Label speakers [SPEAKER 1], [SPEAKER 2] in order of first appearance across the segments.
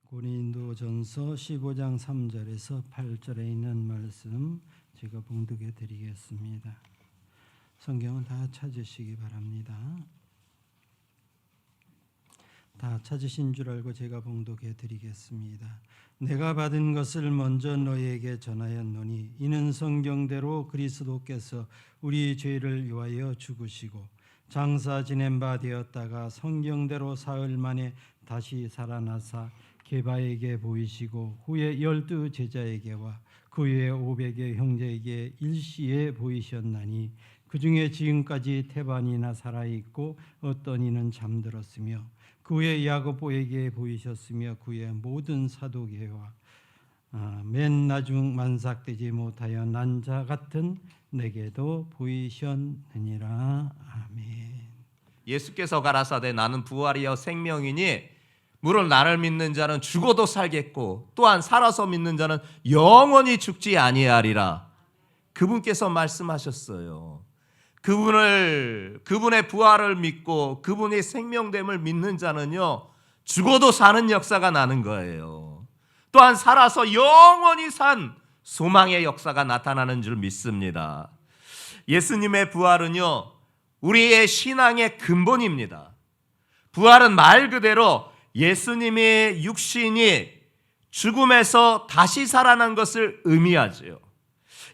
[SPEAKER 1] 고린도전서 15장 3절에서 8절에 있는 말씀 제가 봉독해 드리겠습니다. 성경은 다 찾으시기 바랍니다. 다 찾으신 줄 알고 제가 봉독해 드리겠습니다. 내가 받은 것을 먼저 너희에게 전하였노니 이는 성경대로 그리스도께서 우리 죄를 위하여 죽으시고 장사 지낸 바 되었다가 성경대로 사흘 만에 다시 살아나사 게바에게 보이시고 후에 12 제자에게와 그 후에 500의 형제에게 일시에 보이셨나니 그 중에 지금까지 태반이나 살아있고 어떤 이는 잠들었으며 그 후에 야고보에게 보이셨으며 그 후에 모든 사도계와 맨 나중 만삭되지 못하여 난 자 같은 내게도 보이셨느니라. 아멘.
[SPEAKER 2] 예수께서 가라사대 나는 부활이여 생명이니 무릇 나를 믿는 자는 죽어도 살겠고 또한 살아서 믿는 자는 영원히 죽지 아니하리라. 그분께서 말씀하셨어요. 그분의 부활을 믿고 그분의 생명됨을 믿는 자는요 죽어도 사는 역사가 나는 거예요. 또한 살아서 영원히 산 소망의 역사가 나타나는 줄 믿습니다. 예수님의 부활은요 우리의 신앙의 근본입니다. 부활은 말 그대로 예수님의 육신이 죽음에서 다시 살아난 것을 의미하죠.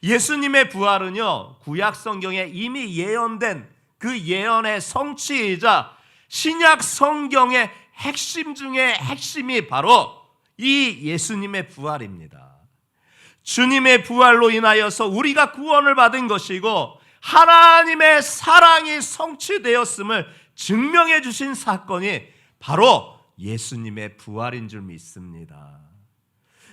[SPEAKER 2] 예수님의 부활은요 구약 성경에 이미 예언된 그 예언의 성취이자 신약 성경의 핵심 중에 핵심이 바로 이 예수님의 부활입니다. 주님의 부활로 인하여서 우리가 구원을 받은 것이고 하나님의 사랑이 성취되었음을 증명해 주신 사건이 바로 예수님의 부활인 줄 믿습니다.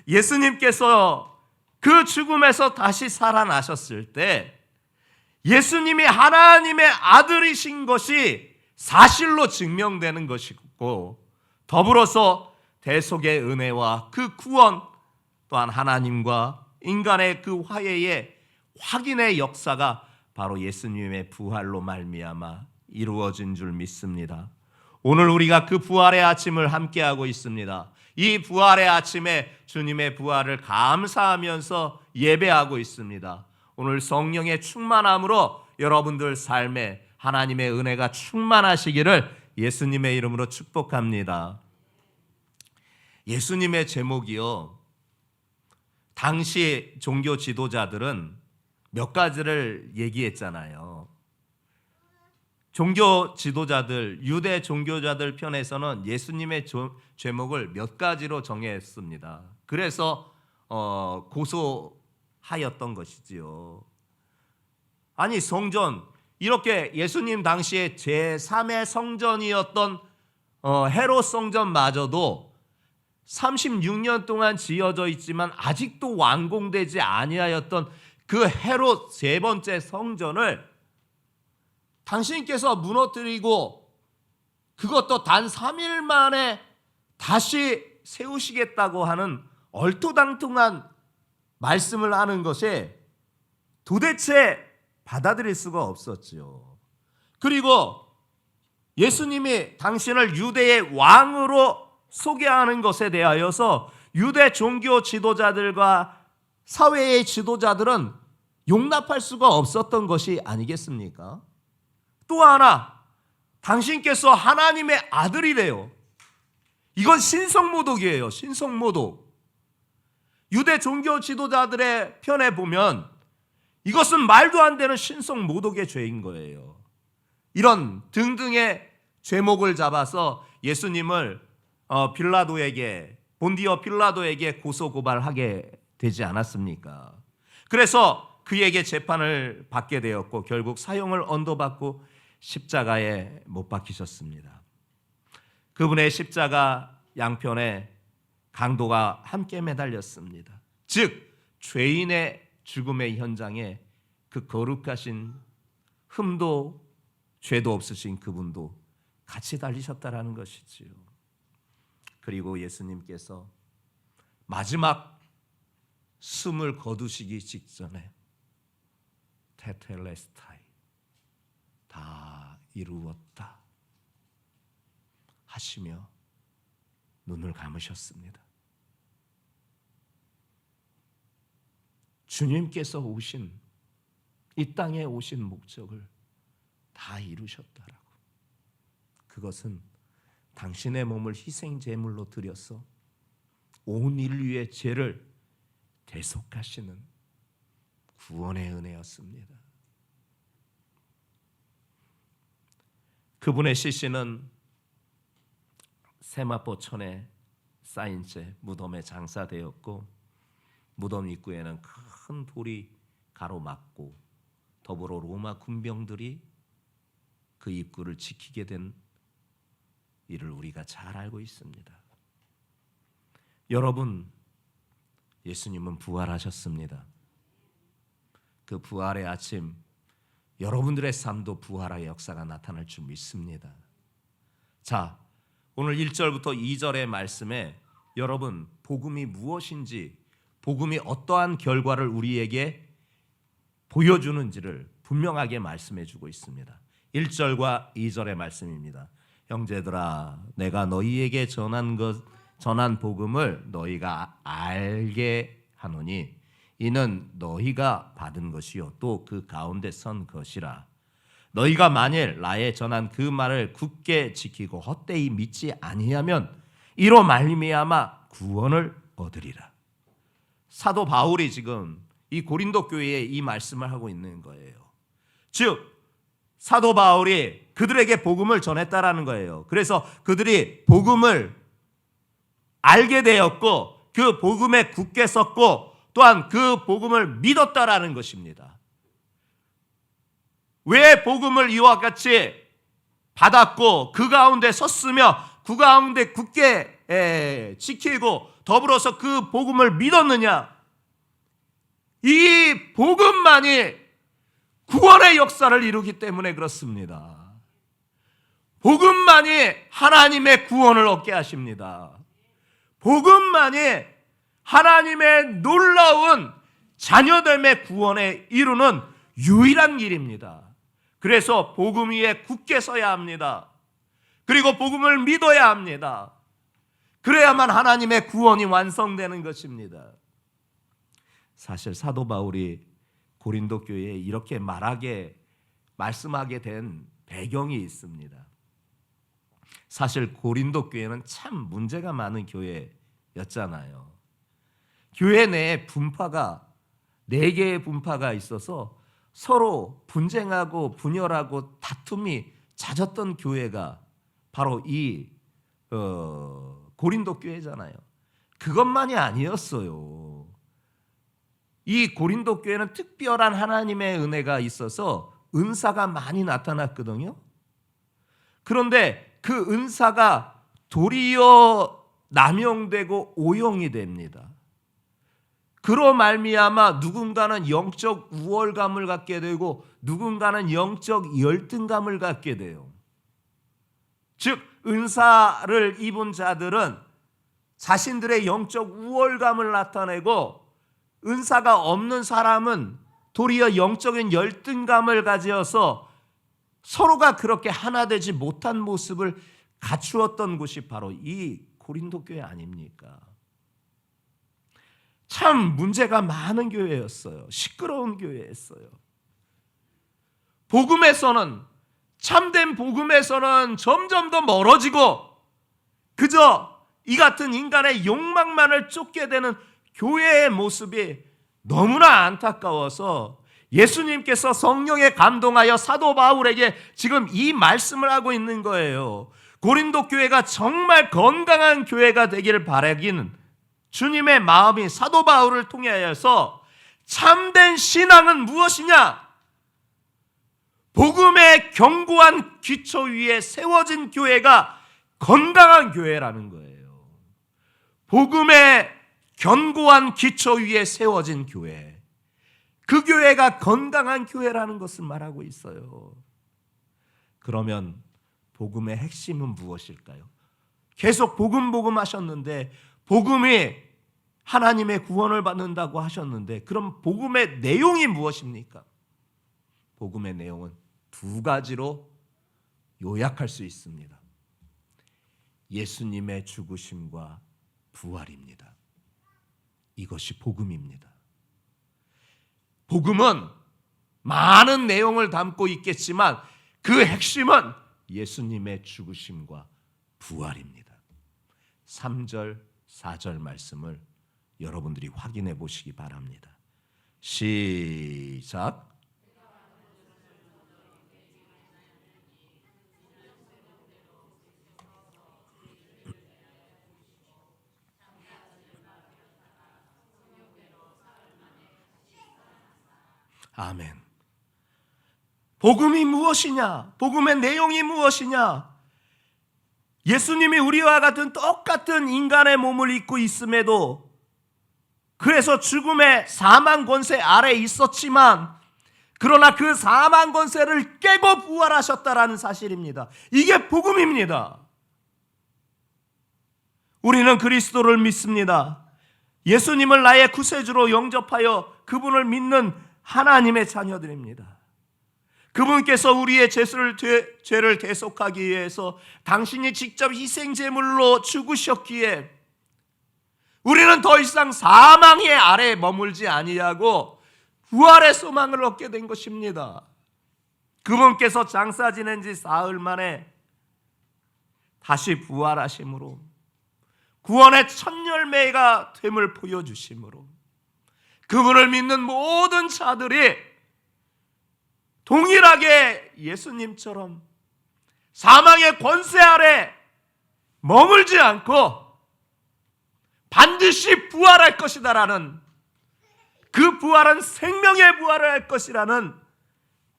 [SPEAKER 2] 예수님께서 그 죽음에서 다시 살아나셨을 때 예수님이 하나님의 아들이신 것이 사실로 증명되는 것이고 더불어서 대속의 은혜와 그 구원 또한 하나님과 인간의 그 화해의 확인의 역사가 바로 예수님의 부활로 말미암아 이루어진 줄 믿습니다. 오늘 우리가 그 부활의 아침을 함께하고 있습니다. 이 부활의 아침에 주님의 부활을 감사하면서 예배하고 있습니다. 오늘 성령의 충만함으로 여러분들 삶에 하나님의 은혜가 충만하시기를 예수님의 이름으로 축복합니다. 예수님의 제목이요 당시 종교 지도자들은 몇 가지를 얘기했잖아요. 종교 지도자들, 유대 종교자들 편에서는 예수님의 제목을 몇 가지로 정했습니다. 그래서 고소하였던 것이지요. 아니 성전, 이렇게 예수님 당시에 제3의 성전이었던 헤롯 성전마저도 36년 동안 지어져 있지만 아직도 완공되지 아니하였던 그 헤롯 세 번째 성전을 당신께서 무너뜨리고 그것도 단 3일 만에 다시 세우시겠다고 하는 얼토당통한 말씀을 하는 것이 도대체 받아들일 수가 없었지요. 그리고 예수님이 당신을 유대의 왕으로 소개하는 것에 대하여서 유대 종교 지도자들과 사회의 지도자들은 용납할 수가 없었던 것이 아니겠습니까? 또 하나, 당신께서 하나님의 아들이래요. 이건 신성모독이에요. 신성모독. 유대 종교 지도자들의 편에 보면 이것은 말도 안 되는 신성모독의 죄인 거예요. 이런 등등의 죄목을 잡아서 예수님을 본디오 빌라도에게 고소고발하게 되지 않았습니까? 그래서 그에게 재판을 받게 되었고 결국 사형을 언도받고 십자가에 못 박히셨습니다. 그분의 십자가 양편에 강도가 함께 매달렸습니다. 즉 죄인의 죽음의 현장에 그 거룩하신 흠도 죄도 없으신 그분도 같이 달리셨다라는 것이지요. 그리고 예수님께서 마지막 숨을 거두시기 직전에 테텔레스타이 다 이루었다 하시며 눈을 감으셨습니다. 주님께서 오신 이 땅에 오신 목적을 다 이루셨다라고. 그것은 당신의 몸을 희생 제물로 드려서 온 인류의 죄를 대속하시는 구원의 은혜였습니다. 그분의 시신은 세마포천에 쌓인 채 무덤에 장사되었고, 무덤 입구에는 큰 돌이 가로막고 더불어 로마 군병들이 그 입구를 지키게 된 일을 우리가 잘 알고 있습니다. 여러분, 예수님은 부활하셨습니다. 그 부활의 아침, 여러분들의 삶도 부활의 역사가 나타날 줄 믿습니다. 자, 오늘 1절부터 2절의 말씀에 여러분, 복음이 무엇인지, 복음이 어떠한 결과를 우리에게 보여주는지를 분명하게 말씀해 주고 있습니다. 1절과 2절의 말씀입니다. 형제들아, 내가 너희에게 전한 복음을 너희가 알게 하노니 이는 너희가 받은 것이요 또 그 가운데 선 것이라. 너희가 만일 나의 전한 그 말을 굳게 지키고 헛되이 믿지 아니하면 이로 말미암아 구원을 얻으리라. 사도 바울이 지금 이 고린도 교회에 이 말씀을 하고 있는 거예요. 즉 사도 바울이 그들에게 복음을 전했다라는 거예요. 그래서 그들이 복음을 알게 되었고 그 복음에 굳게 섰고 또한 그 복음을 믿었다라는 것입니다. 왜 복음을 이와 같이 받았고 그 가운데 섰으며 그 가운데 굳게 지키고 더불어서 그 복음을 믿었느냐? 이 복음만이 구원의 역사를 이루기 때문에 그렇습니다. 복음만이 하나님의 구원을 얻게 하십니다. 복음만이 하나님의 놀라운 자녀됨의 구원에 이루는 유일한 길입니다. 그래서 복음 위에 굳게 서야 합니다. 그리고 복음을 믿어야 합니다. 그래야만 하나님의 구원이 완성되는 것입니다. 사실 사도 바울이 고린도 교회에 이렇게 말씀하게 된 배경이 있습니다. 사실 고린도 교회는 참 문제가 많은 교회였잖아요. 교회 내에 분파가 4개의 분파가 있어서 서로 분쟁하고 분열하고 다툼이 잦았던 교회가 바로 이 고린도 교회잖아요. 그것만이 아니었어요. 이 고린도 교회는 특별한 하나님의 은혜가 있어서 은사가 많이 나타났거든요. 그런데 그 은사가 도리어 남용되고 오용이 됩니다. 그로 말미암아 누군가는 영적 우월감을 갖게 되고 누군가는 영적 열등감을 갖게 돼요. 즉 은사를 입은 자들은 자신들의 영적 우월감을 나타내고 은사가 없는 사람은 도리어 영적인 열등감을 가지어서 서로가 그렇게 하나 되지 못한 모습을 갖추었던 곳이 바로 이 고린도 교회 아닙니까? 참 문제가 많은 교회였어요. 시끄러운 교회였어요. 복음에서는 참된 복음에서는 점점 더 멀어지고 그저 이 같은 인간의 욕망만을 쫓게 되는 교회의 모습이 너무나 안타까워서 예수님께서 성령에 감동하여 사도 바울에게 지금 이 말씀을 하고 있는 거예요. 고린도 교회가 정말 건강한 교회가 되기를 바라기는 주님의 마음이 사도 바울을 통하여서 참된 신앙은 무엇이냐? 복음의 견고한 기초 위에 세워진 교회가 건강한 교회라는 거예요. 복음의 견고한 기초 위에 세워진 교회, 그 교회가 건강한 교회라는 것을 말하고 있어요. 그러면 복음의 핵심은 무엇일까요? 계속 복음 하셨는데 복음이 하나님의 구원을 받는다고 하셨는데 그럼 복음의 내용이 무엇입니까? 복음의 내용은 2가지로 요약할 수 있습니다. 예수님의 죽으심과 부활입니다. 이것이 복음입니다. 복음은 많은 내용을 담고 있겠지만 그 핵심은 예수님의 죽으심과 부활입니다. 3절, 4절 말씀을 여러분들이 확인해 보시기 바랍니다. 시작. 아멘. 복음이 무엇이냐? 복음의 내용이 무엇이냐? 예수님이 우리와 같은 똑같은 인간의 몸을 입고 있음에도 그래서 죽음의 사망 권세 아래 있었지만 그러나 그 사망 권세를 깨고 부활하셨다라는 사실입니다. 이게 복음입니다. 우리는 그리스도를 믿습니다. 예수님을 나의 구세주로 영접하여 그분을 믿는 하나님의 자녀들입니다. 그분께서 우리의 죄를 대속하기 위해서 당신이 직접 희생제물로 죽으셨기에 우리는 더 이상 사망의 아래에 머물지 아니하고 부활의 소망을 얻게 된 것입니다. 그분께서 장사 지낸 지 사흘 만에 다시 부활하심으로 구원의 첫 열매가 됨을 보여주심으로 그분을 믿는 모든 자들이 동일하게 예수님처럼 사망의 권세 아래 머물지 않고 반드시 부활할 것이다라는, 그 부활은 생명의 부활을 할 것이라는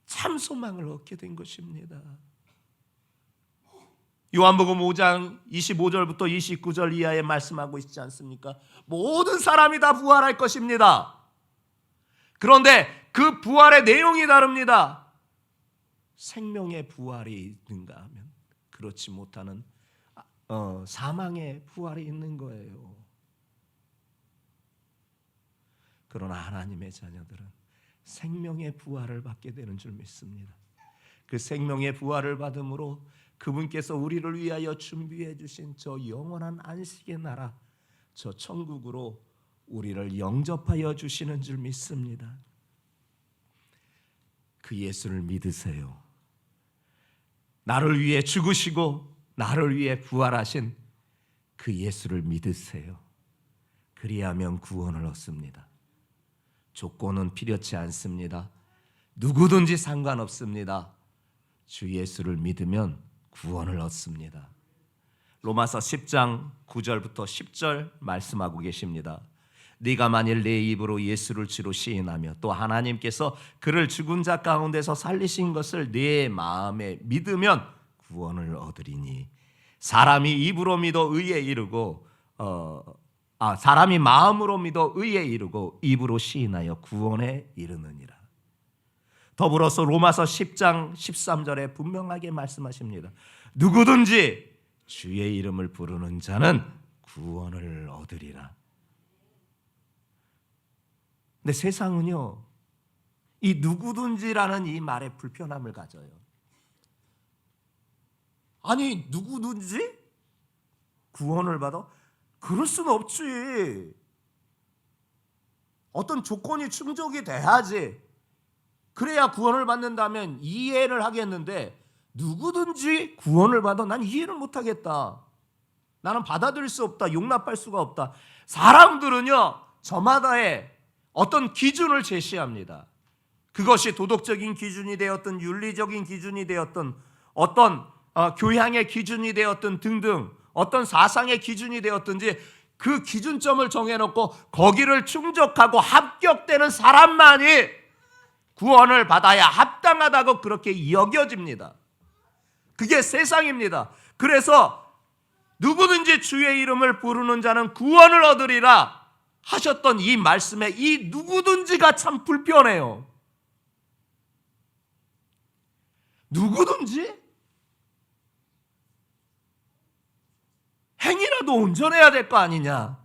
[SPEAKER 2] 참 소망을 얻게 된 것입니다. 요한복음 5장 25절부터 29절 이하에 말씀하고 있지 않습니까? 모든 사람이 다 부활할 것입니다. 그런데 그 부활의 내용이 다릅니다. 생명의 부활이 있는가 하면 그렇지 못하는 사망의 부활이 있는 거예요. 그러나 하나님의 자녀들은 생명의 부활을 받게 되는 줄 믿습니다. 그 생명의 부활을 받음으로 그분께서 우리를 위하여 준비해 주신 저 영원한 안식의 나라, 저 천국으로 우리를 영접하여 주시는 줄 믿습니다. 그 예수를 믿으세요. 나를 위해 죽으시고 나를 위해 부활하신 그 예수를 믿으세요. 그리하면 구원을 얻습니다. 조건은 필요치 않습니다. 누구든지 상관없습니다. 주 예수를 믿으면 구원을 얻습니다. 로마서 10장 9절부터 10절 말씀하고 계십니다. 네가 만일 내 입으로 예수를 주로 시인하며 또 하나님께서 그를 죽은 자 가운데서 살리신 것을 네 마음에 믿으면 구원을 얻으리니 사람이 입으로 믿어 의에 이르고 사람이 마음으로 믿어 의에 이르고 입으로 시인하여 구원에 이르느니라. 더불어서 로마서 10장 13절에 분명하게 말씀하십니다. 누구든지 주의 이름을 부르는 자는 구원을 얻으리라. 근데 세상은요, 이 누구든지라는 이 말에 불편함을 가져요. 아니, 누구든지 구원을 받아? 그럴 수는 없지. 어떤 조건이 충족이 돼야지. 그래야 구원을 받는다면 이해를 하겠는데 누구든지 구원을 받아? 난 이해를 못하겠다. 나는 받아들일 수 없다. 용납할 수가 없다. 사람들은요, 저마다의 어떤 기준을 제시합니다. 그것이 도덕적인 기준이 되었든 윤리적인 기준이 되었든 어떤 교양의 기준이 되었든 등등 어떤 사상의 기준이 되었든지 그 기준점을 정해놓고 거기를 충족하고 합격되는 사람만이 구원을 받아야 합당하다고 그렇게 여겨집니다. 그게 세상입니다. 그래서 누구든지 주의 이름을 부르는 자는 구원을 얻으리라 하셨던 이 말씀에 이 누구든지가 참 불편해요. 누구든지? 행이라도 온전해야 될 거 아니냐.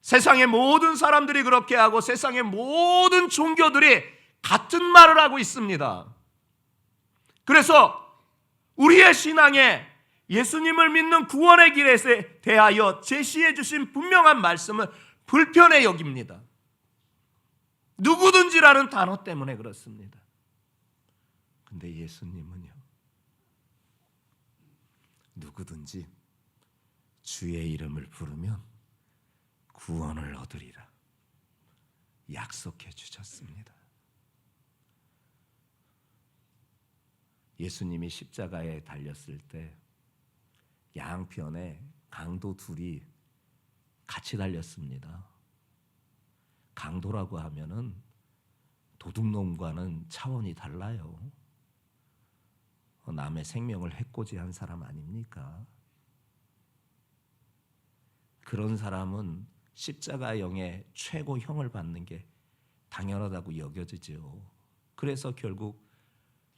[SPEAKER 2] 세상의 모든 사람들이 그렇게 하고 세상의 모든 종교들이 같은 말을 하고 있습니다. 그래서 우리의 신앙에 예수님을 믿는 구원의 길에 대하여 제시해 주신 분명한 말씀을 불편해 여깁니다. 누구든지라는 단어 때문에 그렇습니다. 근데 예수님은요, 누구든지 주의 이름을 부르면 구원을 얻으리라 약속해 주셨습니다. 예수님이 십자가에 달렸을 때 양편에 강도 둘이 같이 달렸습니다. 강도라고 하면은 도둑놈과는 차원이 달라요. 남의 생명을 해코지한 사람 아닙니까? 그런 사람은 십자가형의 최고형을 받는 게 당연하다고 여겨지죠. 그래서 결국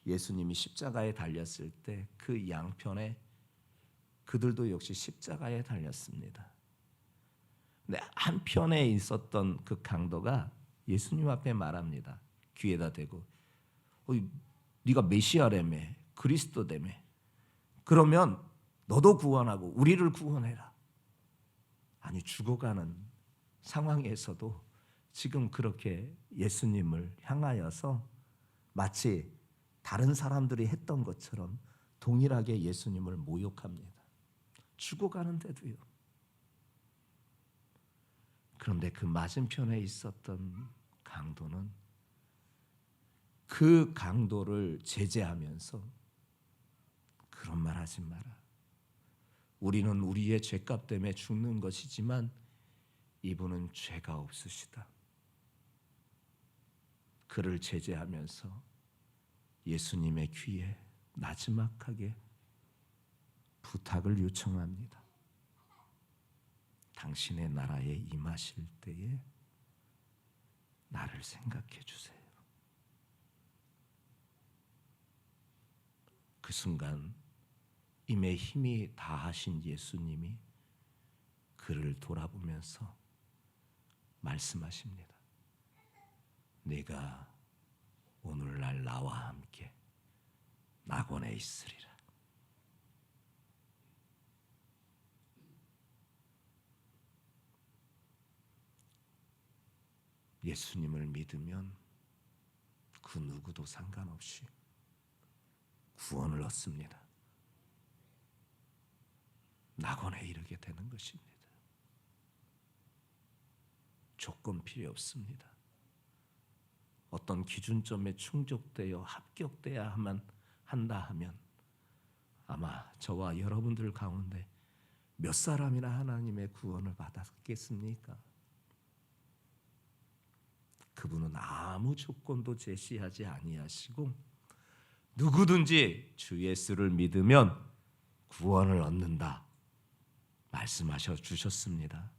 [SPEAKER 2] 예수님이 십자가에 달렸을 때 그 양편에 그들도 역시 십자가에 달렸습니다. 근데 한편에 있었던 그 강도가 예수님 앞에 말합니다. 귀에다 대고, 네가 메시아라며, 그리스도라며, 그러면 너도 구원하고 우리를 구원해라. 아니, 죽어가는 상황에서도 지금 그렇게 예수님을 향하여서 마치 다른 사람들이 했던 것처럼 동일하게 예수님을 모욕합니다. 죽어가는데도요. 그런데 그 맞은편에 있었던 강도는 그 강도를 제재하면서 그런 말 하지 마라. 우리는 우리의 죄값 때문에 죽는 것이지만 이분은 죄가 없으시다. 그를 제재하면서 예수님의 귀에 나지막하게 부탁을 요청합니다. 당신의 나라에 임하실 때에 나를 생각해 주세요. 그 순간 임의 힘이 다하신 예수님이 그를 돌아보면서 말씀하십니다. 네가 오늘날 나와 함께 낙원에 있으리라. 예수님을 믿으면 그 누구도 상관없이 구원을 얻습니다. 낙원에 이르게 되는 것입니다. 조건 필요 없습니다. 어떤 기준점에 충족되어 합격돼야만 한다 하면 아마 저와 여러분들 가운데 몇 사람이나 하나님의 구원을 받았겠습니까? 그분은 아무 조건도 제시하지 아니하시고 누구든지 주 예수를 믿으면 구원을 얻는다 말씀하셔 주셨습니다.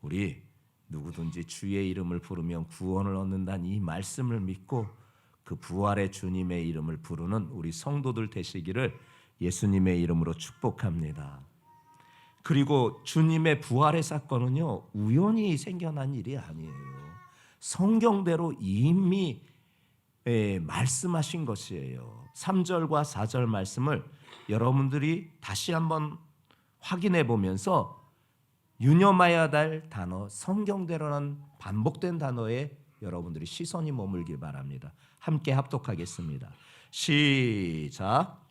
[SPEAKER 2] 우리 누구든지 주의 이름을 부르면 구원을 얻는다는 이 말씀을 믿고 그 부활의 주님의 이름을 부르는 우리 성도들 되시기를 예수님의 이름으로 축복합니다. 그리고 주님의 부활의 사건은요, 우연히 생겨난 일이 아니에요. 성경대로 이미 말씀하신 것이에요. 3절과 4절 말씀을 여러분들이 다시 한번 확인해 보면서 유념해야 될 단어, 성경대로는 반복된 단어에 여러분들이 시선이 머물길 바랍니다. 함께 합독하겠습니다. 시작.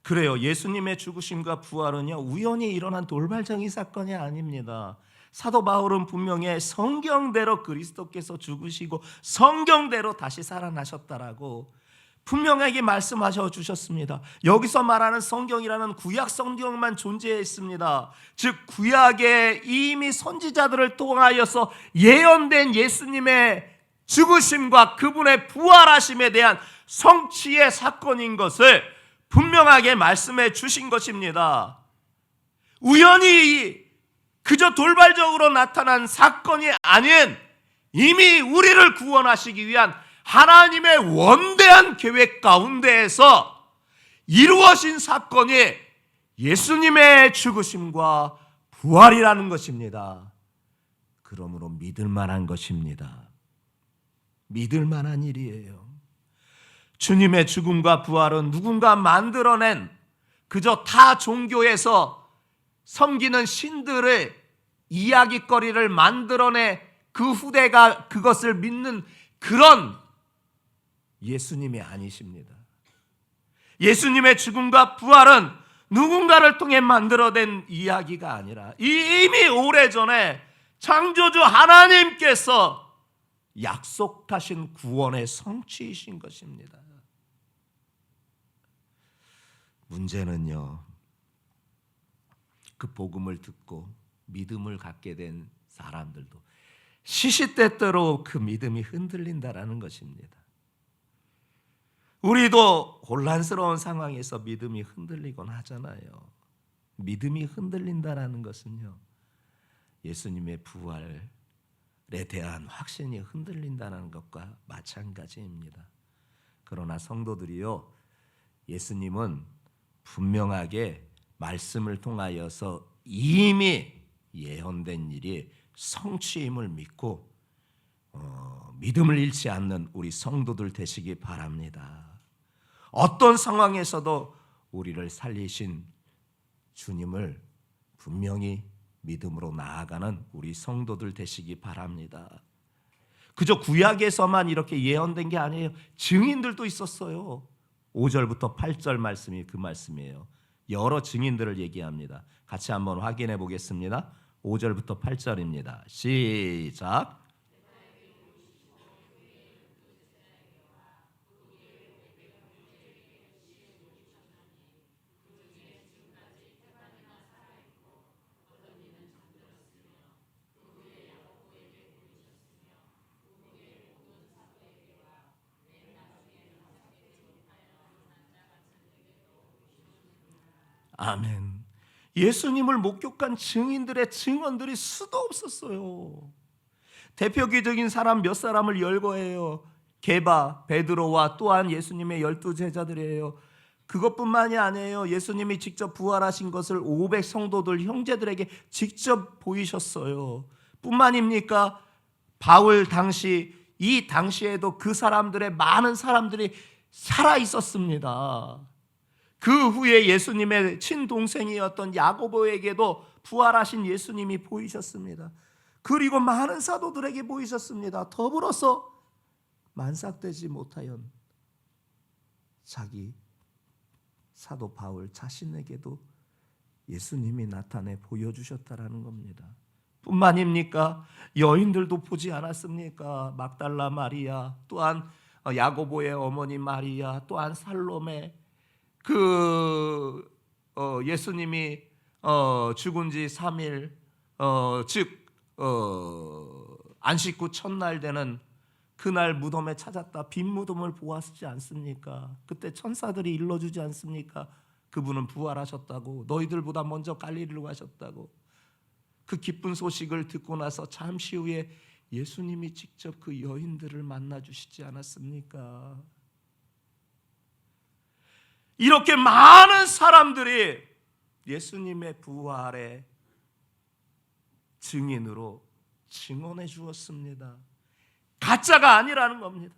[SPEAKER 2] 그래요. 예수님의 죽으심과 부활은요, 우연히 일어난 돌발적인 사건이 아닙니다. 사도 바울은 분명히 성경대로 그리스도께서 죽으시고 성경대로 다시 살아나셨다라고 분명하게 말씀하셔 주셨습니다. 여기서 말하는 성경이라는 구약 성경만 존재했습니다. 즉 구약에 이미 선지자들을 통하여서 예언된 예수님의 죽으심과 그분의 부활하심에 대한 성취의 사건인 것을 분명하게 말씀해 주신 것입니다. 우연히 그저 돌발적으로 나타난 사건이 아닌 이미 우리를 구원하시기 위한 하나님의 원대한 계획 가운데에서 이루어진 사건이 예수님의 죽으심과 부활이라는 것입니다. 그러므로 믿을 만한 것입니다. 믿을 만한 일이에요. 주님의 죽음과 부활은 누군가 만들어낸 그저 타 종교에서 섬기는 신들의 이야기거리를 만들어내 그 후대가 그것을 믿는 그런 예수님이 아니십니다. 예수님의 죽음과 부활은 누군가를 통해 만들어낸 이야기가 아니라 이미 오래전에 창조주 하나님께서 약속하신 구원의 성취이신 것입니다. 문제는요, 그 복음을 듣고 믿음을 갖게 된 사람들도 시시때때로 그 믿음이 흔들린다라는 것입니다. 우리도 혼란스러운 상황에서 믿음이 흔들리곤 하잖아요. 믿음이 흔들린다라는 것은요, 예수님의 부활에 대한 확신이 흔들린다는 것과 마찬가지입니다. 그러나 성도들이요, 예수님은 분명하게 말씀을 통하여서 이미 예언된 일이 성취임을 믿고 믿음을 잃지 않는 우리 성도들 되시기 바랍니다. 어떤 상황에서도 우리를 살리신 주님을 분명히 믿음으로 나아가는 우리 성도들 되시기 바랍니다. 그저 구약에서만 이렇게 예언된 게 아니에요. 증인들도 있었어요. 5절부터 8절 말씀이 그 말씀이에요. 여러 증인들을 얘기합니다. 같이 한번 확인해 보겠습니다. 5절부터 8절입니다. 시작. 아멘. 예수님을 목격한 증인들의 증언들이 수도 없었어요. 대표적인 사람 몇 사람을 열거해요. 게바, 베드로와 또한 예수님의 12 제자들이에요. 그것뿐만이 아니에요. 예수님이 직접 부활하신 것을 500 성도들 형제들에게 직접 보이셨어요. 뿐만입니까? 바울 이 당시에도 그 사람들의 많은 사람들이 살아 있었습니다. 그 후에 예수님의 친동생이었던 야고보에게도 부활하신 예수님이 보이셨습니다. 그리고 많은 사도들에게 보이셨습니다. 더불어서 만삭되지 못하연 자기 사도 바울 자신에게도 예수님이 나타내 보여주셨다라는 겁니다. 뿐만입니까? 여인들도 보지 않았습니까? 막달라 마리아, 또한 야고보의 어머니 마리아, 또한 살로메, 예수님이 죽은 지 3일, 안식 후 첫날 되는 그날 무덤에 찾았다. 빈 무덤을 보았지 않습니까? 그때 천사들이 일러주지 않습니까? 그분은 부활하셨다고, 너희들보다 먼저 갈릴리로 가셨다고. 그 기쁜 소식을 듣고 나서 잠시 후에 예수님이 직접 그 여인들을 만나주시지 않았습니까? 이렇게 많은 사람들이 예수님의 부활의 증인으로 증언해 주었습니다. 가짜가 아니라는 겁니다.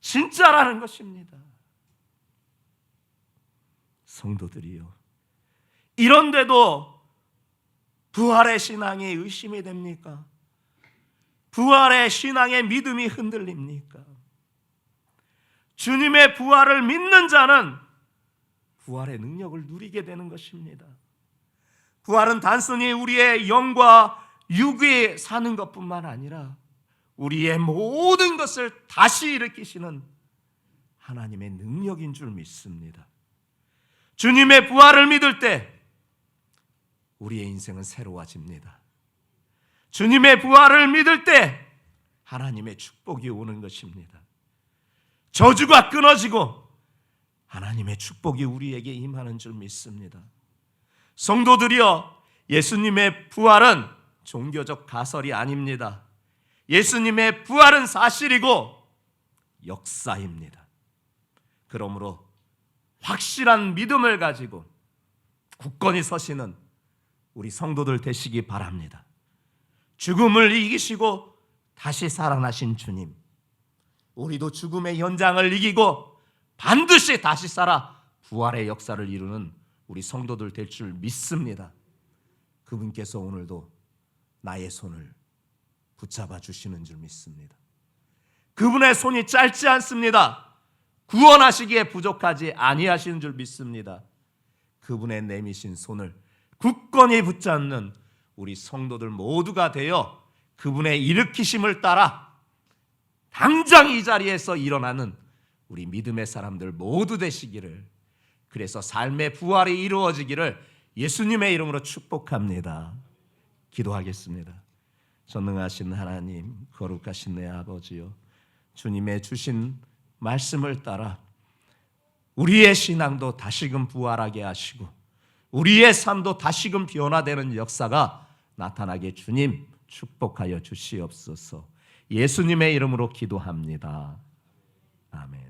[SPEAKER 2] 진짜라는 것입니다. 성도들이요, 이런데도 부활의 신앙이 의심이 됩니까? 부활의 신앙의 믿음이 흔들립니까? 주님의 부활을 믿는 자는 부활의 능력을 누리게 되는 것입니다. 부활은 단순히 우리의 영과 육이 사는 것뿐만 아니라 우리의 모든 것을 다시 일으키시는 하나님의 능력인 줄 믿습니다. 주님의 부활을 믿을 때 우리의 인생은 새로워집니다. 주님의 부활을 믿을 때 하나님의 축복이 오는 것입니다. 저주가 끊어지고 하나님의 축복이 우리에게 임하는 줄 믿습니다. 성도들이여, 예수님의 부활은 종교적 가설이 아닙니다. 예수님의 부활은 사실이고 역사입니다. 그러므로 확실한 믿음을 가지고 굳건히 서시는 우리 성도들 되시기 바랍니다. 죽음을 이기시고 다시 살아나신 주님, 우리도 죽음의 현장을 이기고 반드시 다시 살아 부활의 역사를 이루는 우리 성도들 될 줄 믿습니다. 그분께서 오늘도 나의 손을 붙잡아 주시는 줄 믿습니다. 그분의 손이 짧지 않습니다. 구원하시기에 부족하지 아니하시는 줄 믿습니다. 그분의 내미신 손을 굳건히 붙잡는 우리 성도들 모두가 되어 그분의 일으키심을 따라 당장 이 자리에서 일어나는 우리 믿음의 사람들 모두 되시기를, 그래서 삶의 부활이 이루어지기를 예수님의 이름으로 축복합니다. 기도하겠습니다. 전능하신 하나님, 거룩하신 내 아버지요, 주님의 주신 말씀을 따라 우리의 신앙도 다시금 부활하게 하시고 우리의 삶도 다시금 변화되는 역사가 나타나게 주님 축복하여 주시옵소서. 예수님의 이름으로 기도합니다. 아멘.